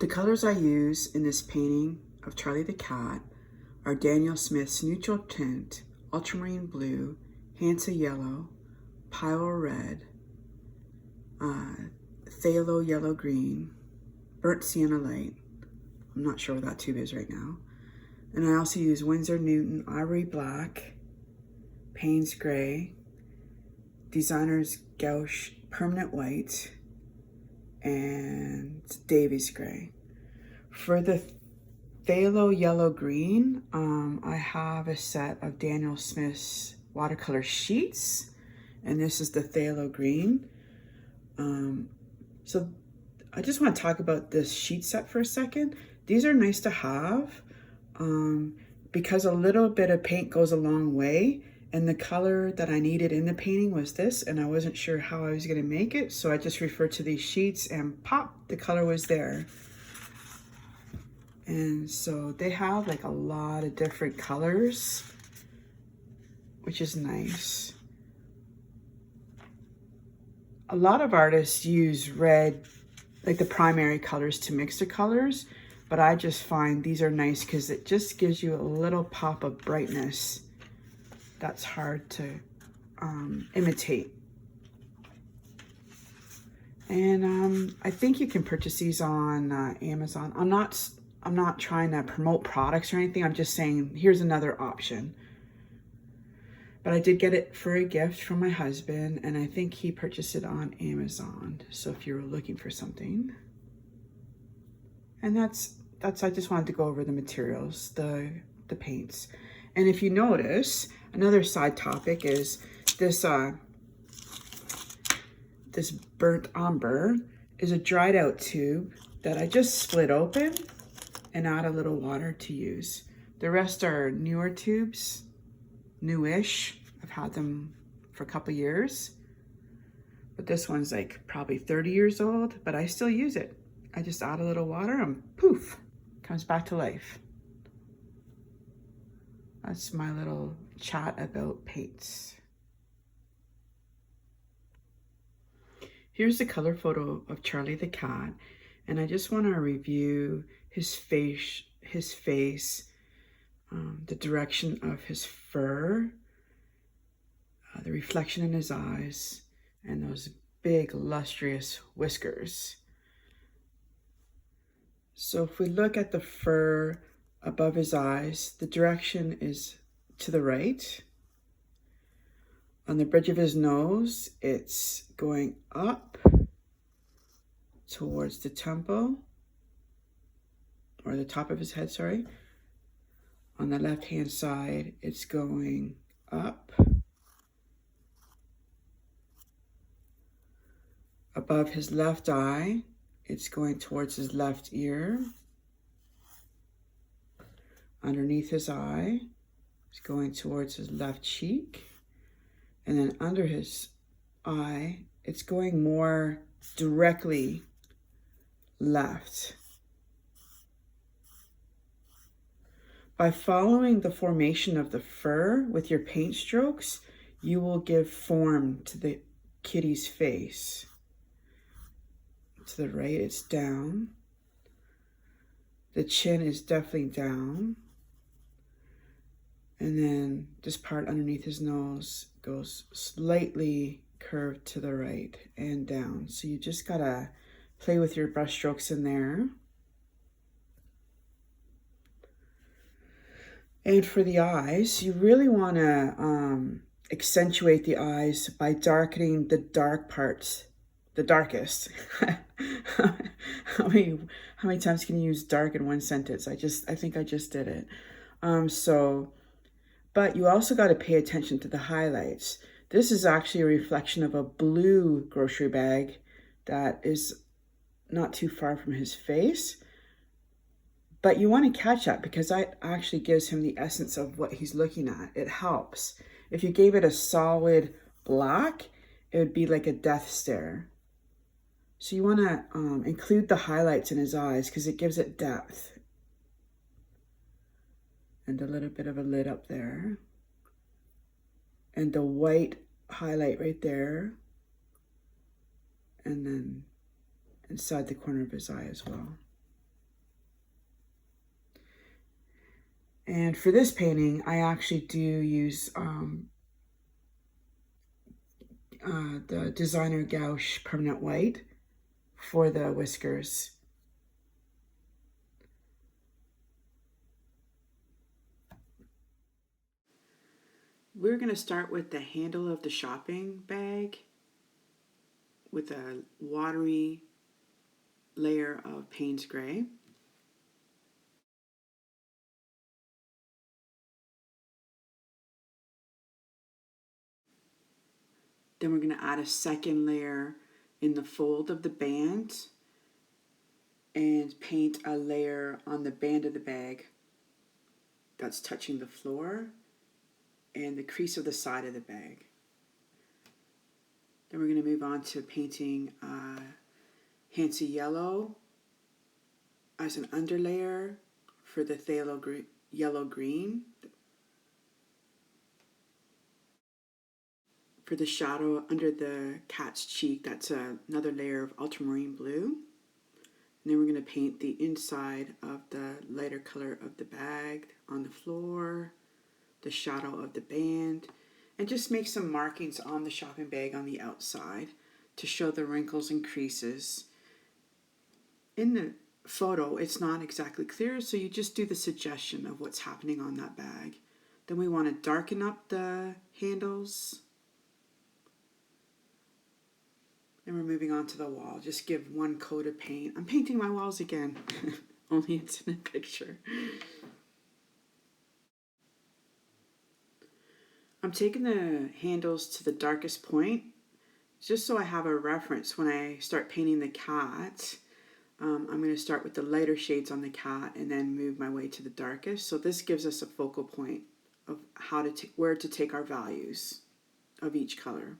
The colors I use in this painting of Charlie the Cat are Daniel Smith's Neutral Tint, Ultramarine Blue, Hansa Yellow, Pile Red, Phthalo Yellow Green, Burnt Sienna Light. I'm not sure what that tube is right now. And I also use Winsor Newton Ivory Black, Payne's Gray, Designer's Gouache Permanent White, and Davies Gray. For the Phthalo Yellow Green, I have a set of Daniel Smith's watercolor sheets, and this is the Phthalo Green. So I just want to talk about this sheet set for a second. These are nice to have because a little bit of paint goes a long way, and the color that I needed in the painting was this, and I wasn't sure how I was going to make it, so I just referred to these sheets and pop, the color was there. And so they have like a lot of different colors, which is nice. A lot of artists use red, like the primary colors, to mix the colors, but I just find these are nice because it just gives you a little pop of brightness that's hard to imitate. And I think you can purchase these on Amazon. I'm not trying to promote products or anything. I'm just saying here's another option. But I did get it for a gift from my husband, and I think he purchased it on Amazon. So if you're looking for something, and that's I just wanted to go over the materials, the paints. And if you notice, another side topic is this this burnt umber is a dried out tube that I just split open and add a little water to use. The rest are newer tubes, newish. I've had them for a couple years, but this one's like probably 30 years old, but I still use it. I just add a little water and poof, comes back to life. That's my little chat about paints. Here's the color photo of Charlie the Cat, and I just want to review his face, the direction of his fur, the reflection in his eyes, and those big lustrous whiskers. So if we look at the fur above his eyes, the direction is to the right. On the bridge of his nose, it's going up towards the temple, or the top of his head, sorry. On the left-hand side, it's going up. Above his left eye, it's going towards his left ear. Underneath his eye, it's going towards his left cheek. And then under his eye, it's going more directly left. By following the formation of the fur with your paint strokes, you will give form to the kitty's face. To the right, it's down. The chin is definitely down. And then this part underneath his nose goes slightly curved to the right and down. So you just gotta play with your brush strokes in there. And for the eyes, you really wanna accentuate the eyes by darkening the dark parts, the darkest. How many times can you use dark in one sentence? I think I just did it. But you also got to pay attention to the highlights. This is actually a reflection of a blue grocery bag that is not too far from his face. But you want to catch that because that actually gives him the essence of what he's looking at. It helps. If you gave it a solid black, it would be like a death stare. So you want to include the highlights in his eyes because it gives it depth. And a little bit of a lid up there. And the white highlight right there. And then inside the corner of his eye as well. And for this painting, I actually do use the Designer Gouache Permanent White for the whiskers. We're going to start with the handle of the shopping bag with a watery layer of Payne's Gray. Then we're going to add a second layer in the fold of the band and paint a layer on the band of the bag that's touching the floor and the crease of the side of the bag. Then we're going to move on to painting Hansa Yellow as an underlayer for the phthalo yellow green. For the shadow under the cat's cheek, that's another layer of ultramarine blue. And then we're going to paint the inside of the lighter color of the bag on the floor, the shadow of the band, and just make some markings on the shopping bag on the outside to show the wrinkles and creases. In the photo, it's not exactly clear, so you just do the suggestion of what's happening on that bag. Then we want to darken up the handles. And we're moving on to the wall. Just give one coat of paint. I'm painting my walls again, only it's in a picture. I'm taking the handles to the darkest point, just so I have a reference when I start painting the cat. I'm going to start with the lighter shades on the cat and then move my way to the darkest. So this gives us a focal point of how to where to take our values of each color.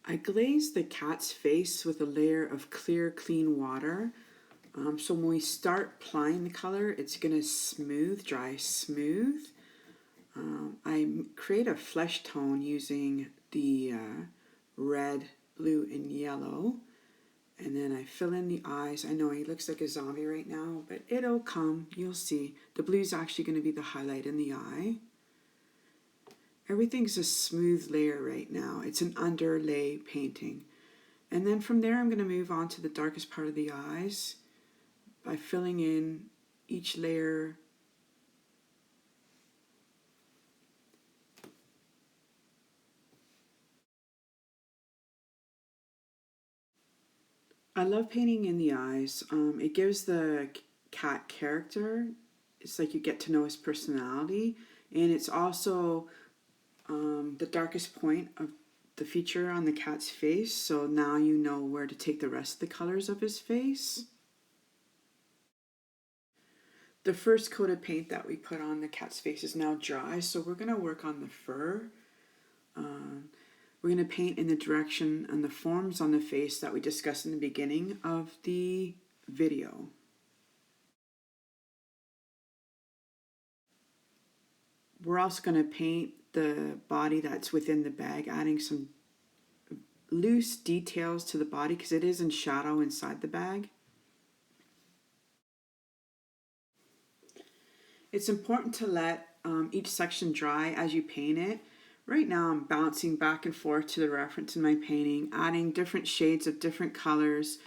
I glazed the cat's face with a layer of clear, clean water. So when we start applying the color, it's going to dry smooth. I create a flesh tone using the red, blue, and yellow. And then I fill in the eyes. I know he looks like a zombie right now, but it'll come. You'll see. The blue's actually going to be the highlight in the eye. Everything's a smooth layer right now. It's an underlay painting. And then from there, I'm going to move on to the darkest part of the eyes by filling in each layer. I love painting in the eyes. It gives the cat character. It's like you get to know his personality. And it's also the darkest point of the feature on the cat's face, so now you know where to take the rest of the colors of his face. The first coat of paint that we put on the cat's face is now dry, so we're going to work on the fur. We're going to paint in the direction and the forms on the face that we discussed in the beginning of the video. We're also going to paint the body that's within the bag, adding some loose details to the body because it is in shadow inside the bag. It's important to let each section dry as you paint it. Right now I'm bouncing back and forth to the reference in my painting, adding different shades of different colors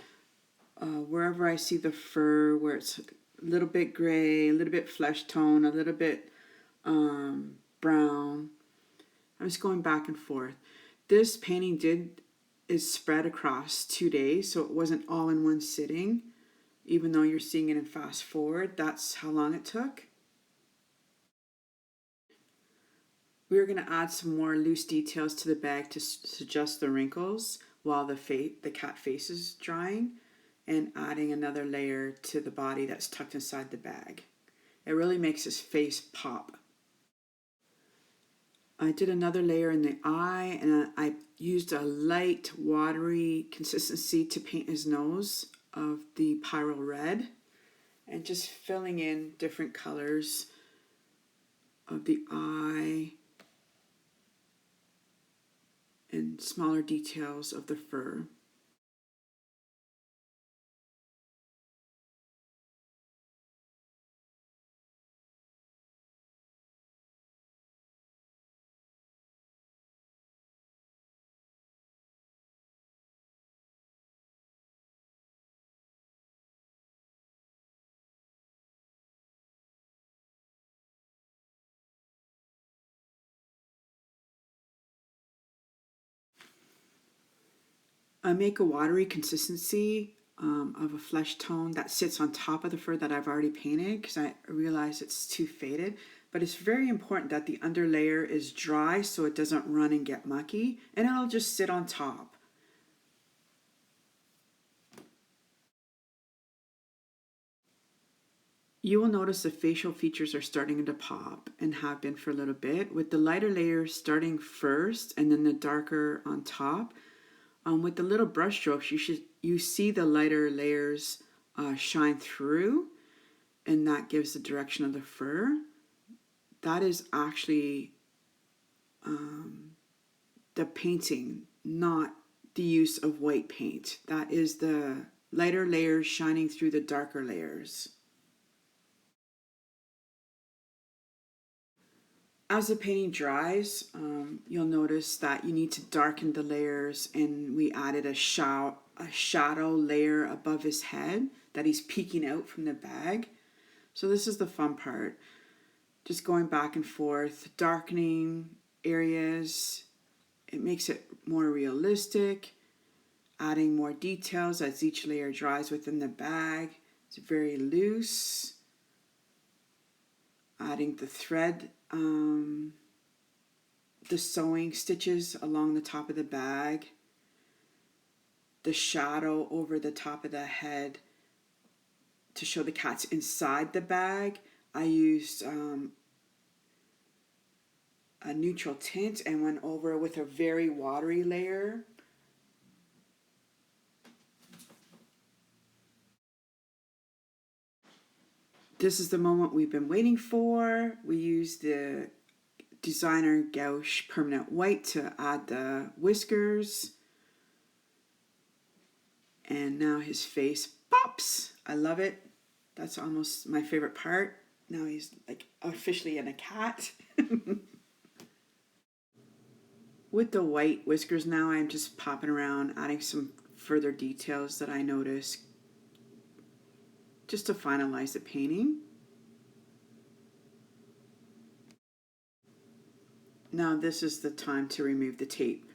wherever I see the fur, where it's a little bit gray, a little bit flesh tone, a little bit brown. I'm just going back and forth. This painting is spread across 2 days, so it wasn't all in one sitting. Even though you're seeing it in fast forward, that's how long it took. We're going to add some more loose details to the bag to suggest the wrinkles while the cat face is drying, and adding another layer to the body that's tucked inside the bag. It really makes his face pop. I did another layer in the eye, and I used a light, watery consistency to paint his nose of the Pyro Red and just filling in different colors of the eye and smaller details of the fur. I make a watery consistency of a flesh tone that sits on top of the fur that I've already painted because I realize it's too faded. But it's very important that the under layer is dry so it doesn't run and get mucky, and it'll just sit on top. You will notice the facial features are starting to pop and have been for a little bit, with the lighter layers starting first and then the darker on top. With the little brush strokes, you see the lighter layers shine through, and that gives the direction of the fur. That is actually the painting, not the use of white paint. That is the lighter layers shining through the darker layers. As the painting dries, you'll notice that you need to darken the layers, and we added a shadow layer above his head that he's peeking out from the bag. So this is the fun part. Just going back and forth, darkening areas. It makes it more realistic, adding more details as each layer dries within the bag. It's very loose. Adding the thread, the sewing stitches along the top of the bag, the shadow over the top of the head to show the cat's inside the bag. I used a neutral tint and went over with a very watery layer. This is the moment we've been waiting for. We used the designer gouache permanent white to add the whiskers. And now his face pops. I love it. That's almost my favorite part. Now he's like officially in a cat. With the white whiskers now, I'm just popping around, adding some further details that I notice just to finalize the painting. Now this is the time to remove the tape.